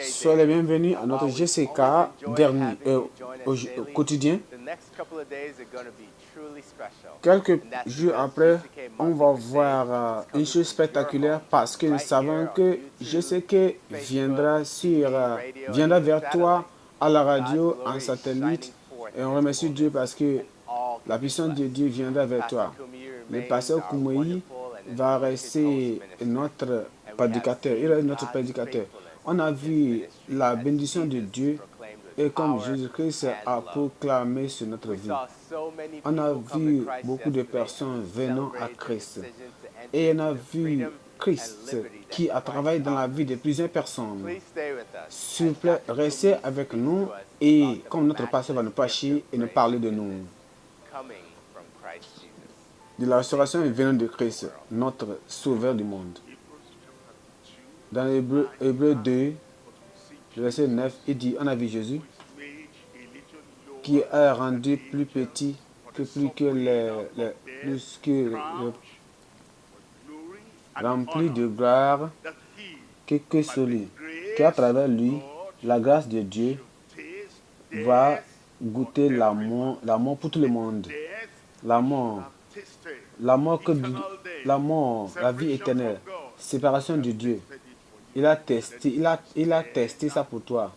Soyez les bienvenus à notre GCK dernier, quotidien. Quelques jours après, on va voir une chose spectaculaire parce que nous savons que GCK viendra vers toi à la radio, en satellite. Et on remercie Dieu parce que la puissance de Dieu viendra vers toi. Le pasteur Koumoui va rester notre prédicateur. Il est notre prédicateur. On a vu la bénédiction de Dieu et comme Jésus-Christ a proclamé sur notre vie. On a vu beaucoup de personnes venant à Christ. Et on a vu Christ qui a travaillé dans la vie de plusieurs personnes. S'il vous plaît, restez avec nous et comme notre pasteur va nous prêcher et nous parler de nous. De la restauration venant de Christ, notre sauveur du monde. Dans Hébreux 2, verset 9, il dit, on a vu Jésus qui est rendu plus petit que rempli de gloire que celui qui à travers lui, la grâce de Dieu va goûter l'amour pour tout le monde. L'amour, la vie éternelle, séparation de Dieu. Il a testé ça pour toi.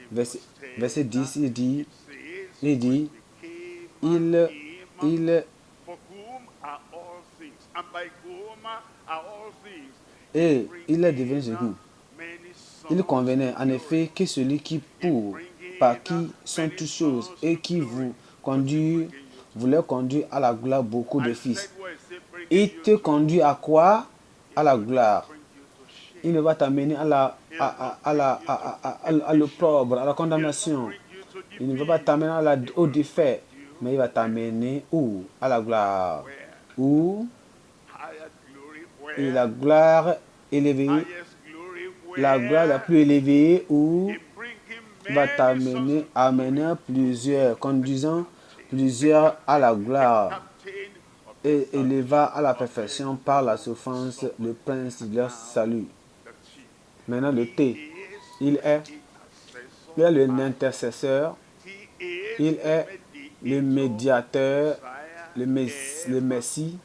Verset 10, il dit, il est devenu Jésus. Il convenait en effet que celui par qui sont toutes choses et qui voulait conduire à la gloire beaucoup de fils. Il te conduit à quoi? À la gloire. Il ne va t'amener à l'opprobre, à la condamnation. Il ne va pas t'amener au défait, mais il va t'amener où? À la gloire. Où? Et la gloire élevée, la gloire la plus élevée, où va t'amener, conduisant plusieurs à la gloire et éleva à la perfection par la souffrance le prince de leur salut. Maintenant, le T, il est l'intercesseur, il est le médiateur, le Messie,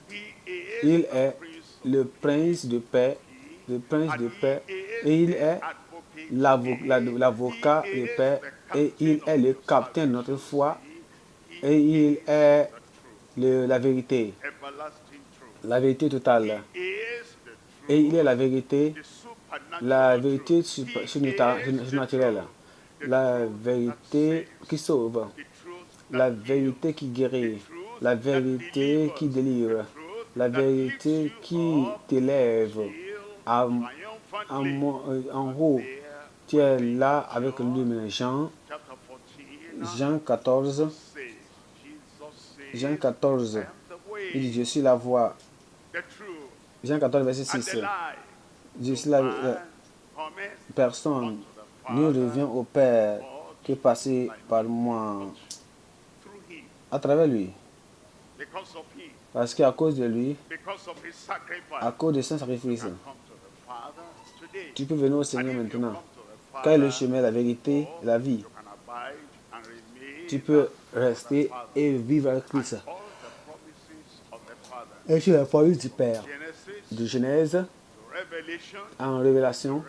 il est le prince de paix, et il est l'avocat de paix, et il est le capitaine de notre foi, et il est la vérité totale. Et il est la vérité surnaturelle, la vérité qui sauve, la vérité qui guérit, la vérité qui délivre, la vérité qui t'élève en haut. Tu es là avec lui, Jean 14. Jean 14, il dit, je suis la voie. Jean 14, verset 6. Je suis la personne ne revient au Père que passer par moi. À travers lui. Parce qu'à cause de lui, à cause de son sacrifice, tu peux venir au Seigneur maintenant. Quel est le chemin, la vérité, la vie? Tu peux rester et vivre avec Christ. Et sur la promesse du Père, de Genèse en Révélation,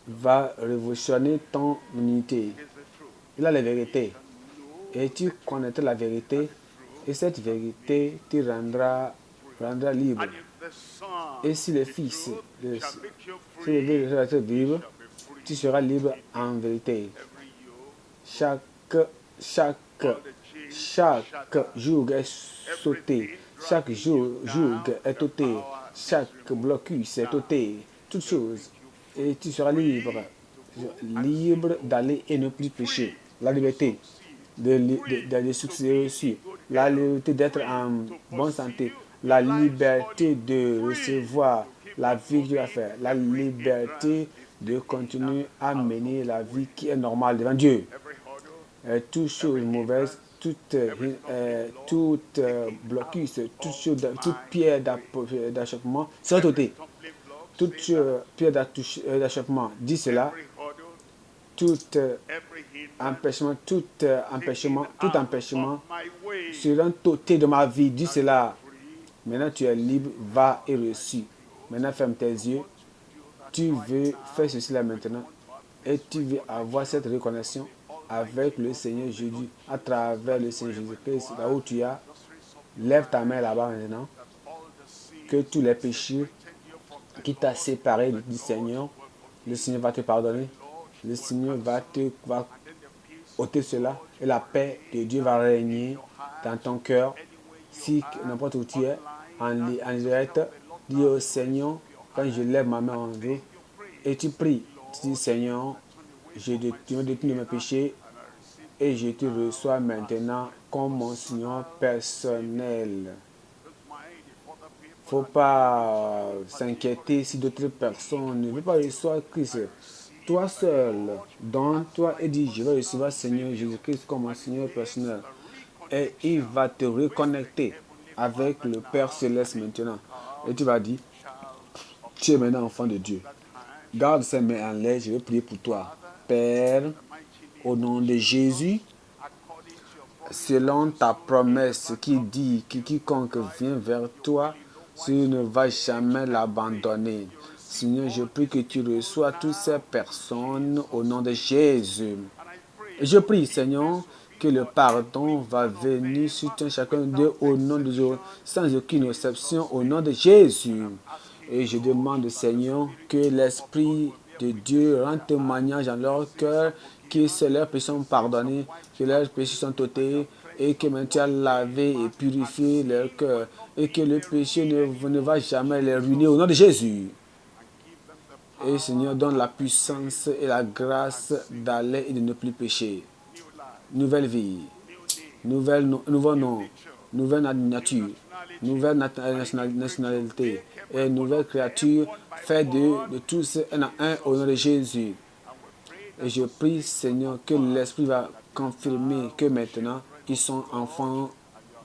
va révolutionner ton unité. Il a la vérité. Et tu connaîtras la vérité. Et cette vérité te rendra libre. Et si le Fils, si le Fils te libre, tu seras libre en vérité. Chaque joug est sauté. Chaque joug est ôté. Chaque blocus est ôté. Toutes choses. Et tu seras libre. Libre d'aller et ne plus pécher. La liberté de succès aussi. La liberté d'être en bonne santé. La liberté de recevoir la vie que tu vas faire. La liberté de continuer à mener la vie qui est normale devant Dieu. Toute chose mauvaise, toute blocus, toute pierre d'achoppement sera ôtée. toute pierre d'achoppement. Dis cela. Tout empêchement, tout empêchement sera ôté de ma vie. Dis cela. Maintenant, tu es libre, va et reçu. Maintenant, ferme tes yeux. Tu veux faire ceci là maintenant. Et tu veux avoir cette reconnaissance avec le Seigneur Jésus, à travers le Seigneur Jésus-Christ. Là où tu as, lève ta main là-bas maintenant. Que tous les péchés qui t'ont séparé du Seigneur, le Seigneur va te pardonner. Le Seigneur va ôter cela. Et la paix de Dieu va régner dans ton cœur. Si n'importe où tu es, en direct, dis au Seigneur, quand je lève ma main en Dieu, et tu pries, tu dis Seigneur, tu me détournes de mes péchés et je te reçois maintenant comme mon Seigneur personnel. Il ne faut pas s'inquiéter si d'autres personnes ne veulent pas recevoir Christ. Toi seul, donne-toi et dis, je vais recevoir Seigneur Jésus-Christ comme mon Seigneur personnel. Et il va te reconnecter avec le Père Céleste maintenant. Et tu vas dire, tu es maintenant enfant de Dieu. Garde ces mains en l'air, je vais prier pour toi. Père, au nom de Jésus, selon ta promesse qui dit que quiconque vient vers toi, tu ne vas jamais l'abandonner. Seigneur, je prie que tu reçois toutes ces personnes au nom de Jésus. Et je prie, Seigneur, que le pardon va venir sur chacun d'eux au nom de Dieu, sans aucune exception, au nom de Jésus. Et je demande, Seigneur, que l'Esprit de Dieu rende témoignage dans leur cœur, que leurs péchés sont pardonnés, que leurs péchés sont ôtés, et que maintenant tu as lavé et purifié leur cœur, et que le péché ne va jamais les ruiner au nom de Jésus. Et Seigneur, donne la puissance et la grâce d'aller et de ne plus pécher. Nouvelle vie, nouveau nom, nouvelle nature, nouvelle nationalité et nouvelle créature, fait de tous un à un au nom de Jésus. Et je prie, Seigneur, que l'Esprit va confirmer que maintenant, ils sont enfants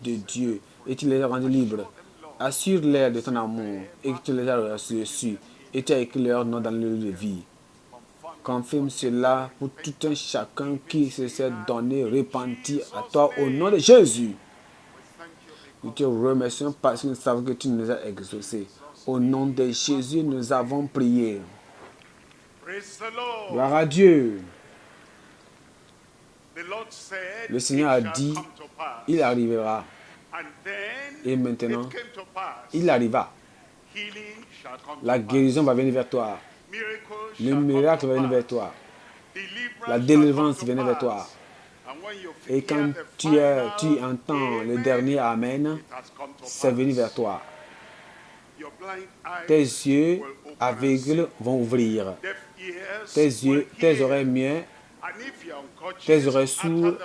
de Dieu et tu les as rendus libres. Assure-les de ton amour et que tu les as reçus et tu as écrit leur nom dans le livre de vie. Confirme cela pour tout un chacun qui se s'est donné, repenti à toi au nom de Jésus. Nous te remercions parce que nous savons que tu nous as exaucés. Au nom de Jésus, nous avons prié. Gloire à Dieu. Le Seigneur a dit, il arrivera. Et maintenant, il arriva. La guérison va venir vers toi. Le miracle va venir vers toi. La délivrance va venir vers toi. Et quand tu entends le dernier Amen, c'est venu vers toi. Tes yeux aveugles vont ouvrir. Tes oreilles muettes, tes oreilles sourdes.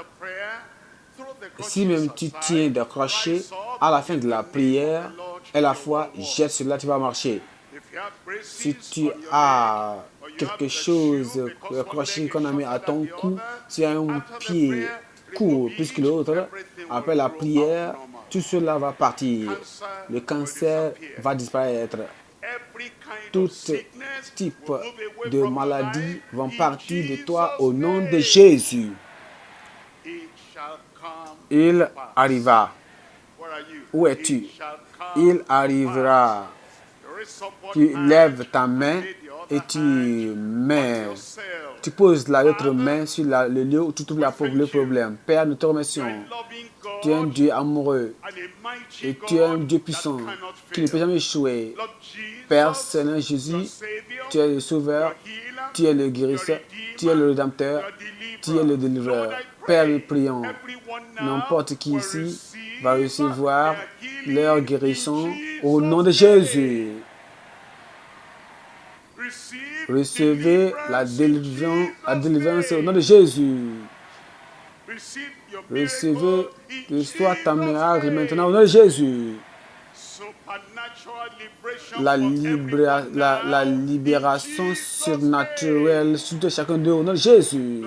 Si même tu tiens d'accrocher à la fin de la prière et la foi, jette cela, tu vas marcher. Si tu as quelque chose accroché qu'on a mis à ton cou, si un pied court plus que l'autre, après la prière, tout cela va partir. Le cancer va disparaître. Tout type de maladies vont partir de toi au nom de Jésus. Il arriva. Où es-tu? Il arrivera. Tu lèves ta main et tu poses l'autre main sur le lieu où tu trouves le problème. Père, nous te remercions. Tu es un Dieu amoureux et tu es un Dieu puissant qui ne peut jamais échouer. Père Seigneur Jésus, tu es le sauveur, tu es le guérisseur, tu es le rédempteur, tu es le délivreur. Père, nous prions. N'importe qui ici va recevoir leur guérison au nom de Jésus. Recevez la délivrance au nom de Jésus. Recevez soit ta miracle maintenant au nom de Jésus. La libération surnaturelle sur chacun d'eux au nom de Jésus.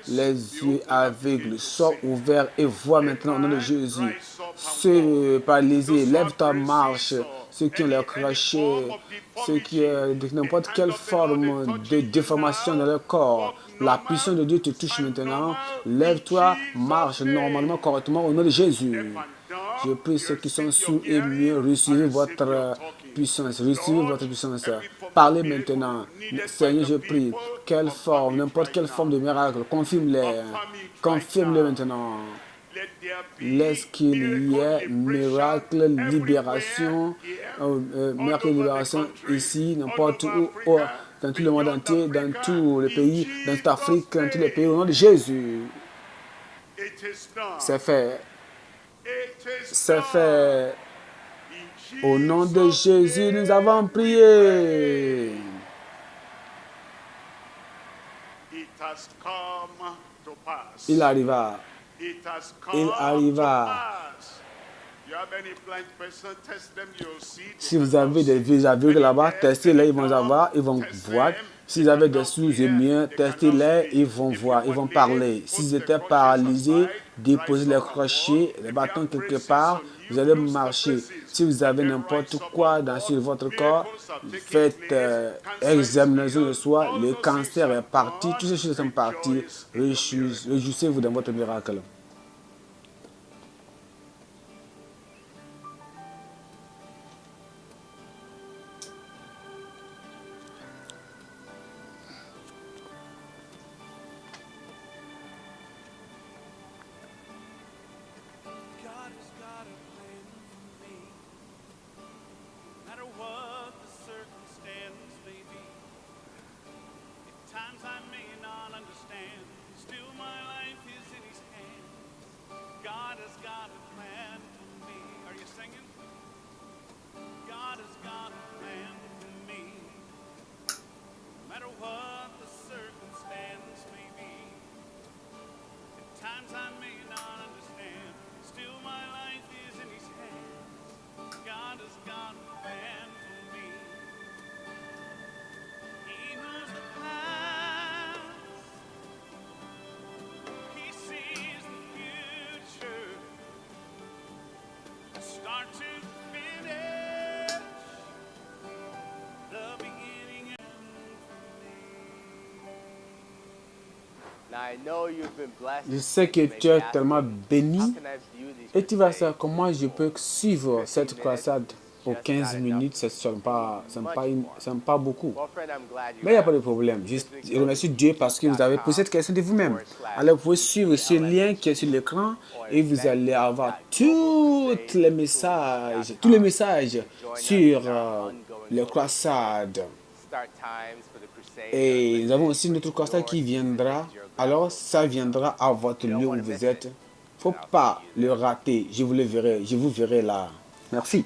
Les yeux aveugles sont ouverts et voient maintenant au nom de Jésus. Ceux paralysés, lève ta marche. ceux qui ont leur crochet, ceux qui ont n'importe quelle forme de déformation dans leur corps. La puissance de Dieu te touche maintenant. Lève-toi, marche normalement, correctement au nom de Jésus. Je prie ceux qui sont sous et mieux, recevez votre puissance, recevez votre puissance. Parlez maintenant. Seigneur, je prie, quelle forme, n'importe quelle forme de miracle, confirme-les. Confirme-les maintenant. Laisse qu'il y ait miracle, libération, miracle, libération ici, n'importe où, dans tout le monde entier, dans tout le pays, dans toute l'Afrique, dans tous les pays, au nom de Jésus. C'est fait. C'est fait. Au nom de Jésus, nous avons prié. Il arriva. Il arriva. Si vous avez des aveugles là-bas, testez-les, ils vont avoir, ils vont voir. Si vous avez des sous-émiens, testez-les, ils vont voir, ils vont parler. S'ils étaient paralysés, déposez les crochets, les bâtons quelque part, vous allez marcher. Si vous avez n'importe quoi sur votre corps, faites examination de soi, le cancer est parti, toutes ces choses sont parties. Réjouissez-vous dans votre miracle. Je sais que tu es tellement béni et tu vas savoir comment je peux suivre cette croisade pour 15 minutes. Ce n'est pas beaucoup. Mais il n'y a pas de problème. Je remercie Dieu parce que vous avez posé cette question de vous-même. Alors vous pouvez suivre ce lien qui est sur l'écran et vous allez avoir tous les messages sur les croisades. Et nous avons aussi notre croisade qui viendra. Alors, ça viendra à votre lieu où vous êtes. Il ne faut pas le rater. Je vous verrai là. Merci.